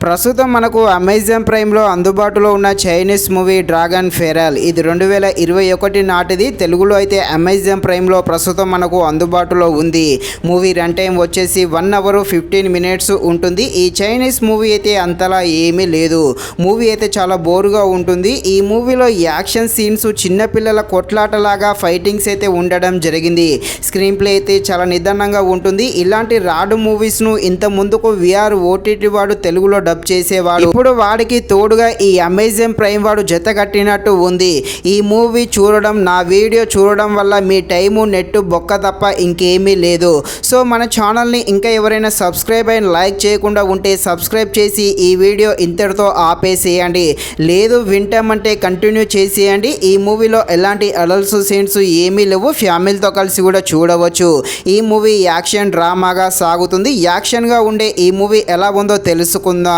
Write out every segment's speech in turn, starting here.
ప్రస్తుతం మనకు అమెజాన్ ప్రైమ్లో అందుబాటులో ఉన్న చైనీస్ మూవీ డ్రాగన్ ఫెరల్ ఇది 2021 నాటిది. తెలుగులో అయితే అమెజాన్ ప్రైమ్లో ప్రస్తుతం మనకు అందుబాటులో ఉంది. మూవీ రన్ టైం వచ్చేసి 1 అవర్ 15 మినిట్స్ ఉంటుంది. ఈ చైనీస్ మూవీ అయితే అంతలా ఏమీ లేదు. మూవీ అయితే చాలా బోరుగా ఉంటుంది. ఈ మూవీలో యాక్షన్ సీన్స్, చిన్నపిల్లల కొట్లాటలాగా ఫైటింగ్స్ అయితే ఉండడం జరిగింది. స్క్రీన్ ప్లే అయితే చాలా నిదానంగా ఉంటుంది. ఇలాంటి రాడు మూవీస్ను ఇంత ముందుకు విఆర్ ఓటీటీ వాడు తెలుగులో డబ్ చేసేవాడు. ఇప్పుడు వాడికి తోడుగా ఈ అమెజాన్ ప్రైమ్ వాడు జత కట్టినట్టు ఉంది. ఈ మూవీ చూడడం, నా వీడియో చూడడం వల్ల మీ టైము నెట్ బొక్క తప్ప ఇంకేమీ లేదు. సో మన ఛానల్ని ఇంకా ఎవరైనా సబ్స్క్రైబ్ అండ్ లైక్ చేయకుండా ఉంటే సబ్స్క్రైబ్ చేసి ఈ వీడియో ఇంతటితో ఆపేసేయండి. లేదు వింటామంటే కంటిన్యూ చేసేయండి. ఈ మూవీలో ఎలాంటి అడల్ట్స్ సీన్స్ ఏమీ లేవు. ఫ్యామిలీతో కలిసి కూడా చూడవచ్చు. ఈ మూవీ యాక్షన్ డ్రామాగా సాగుతుంది. యాక్షన్గా ఉండే ఈ మూవీ ఎలా ఉందో తెలుసుకుందాం.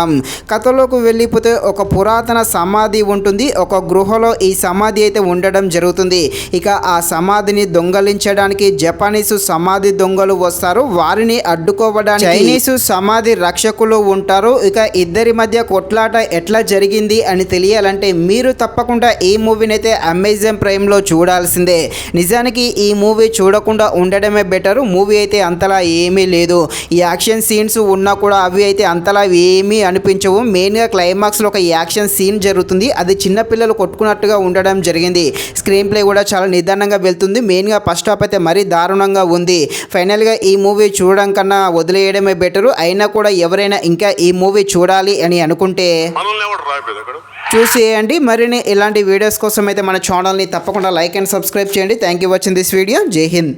కథలోకి వెళ్ళిపోతే ఒక పురాతన సమాధి ఉంటుంది. ఒక గృహలో ఈ సమాధి అయితే ఉండడం జరుగుతుంది. ఇక ఆ సమాధిని దొంగలించడానికి జపానీసు సమాధి దొంగలు వస్తారు. వారిని అడ్డుకోవడానికి చైనీసు సమాధి రక్షకులు ఉంటారు. ఇక ఇద్దరి మధ్య కొట్లాట ఎట్లా జరిగింది అని తెలియాలంటే మీరు తప్పకుండా ఈ మూవీని అయితే అమెజాన్ ప్రైమ్లో చూడాల్సిందే. నిజానికి ఈ మూవీ చూడకుండా ఉండడమే బెటర్. మూవీ అయితే అంతలా ఏమీ లేదు. ఈ యాక్షన్ సీన్స్ ఉన్నా కూడా అవి అయితే అంతలా ఏమీ అనిపించవు. మెయిన్గా క్లైమాక్స్లో ఒక యాక్షన్ సీన్ జరుగుతుంది. అది చిన్నపిల్లలు కొట్టుకున్నట్టుగా ఉండడం జరిగింది. స్క్రీన్ ప్లే కూడా చాలా నిదానంగా వెళ్తుంది. మెయిన్గా ఫస్ట్ హాఫ్ అయితే మరీ దారుణంగా ఉంది. ఫైనల్గా ఈ మూవీ చూడడం కన్నా వదిలేయడమే బెటరు. అయినా కూడా ఎవరైనా ఇంకా ఈ మూవీ చూడాలి అని అనుకుంటే చూసేయండి. మరిన్ని ఇలాంటి వీడియోస్ కోసం అయితే మన ఛానల్ని తప్పకుండా లైక్ అండ్ సబ్స్క్రైబ్ చేయండి. Thank you watching this video. జై హింద్.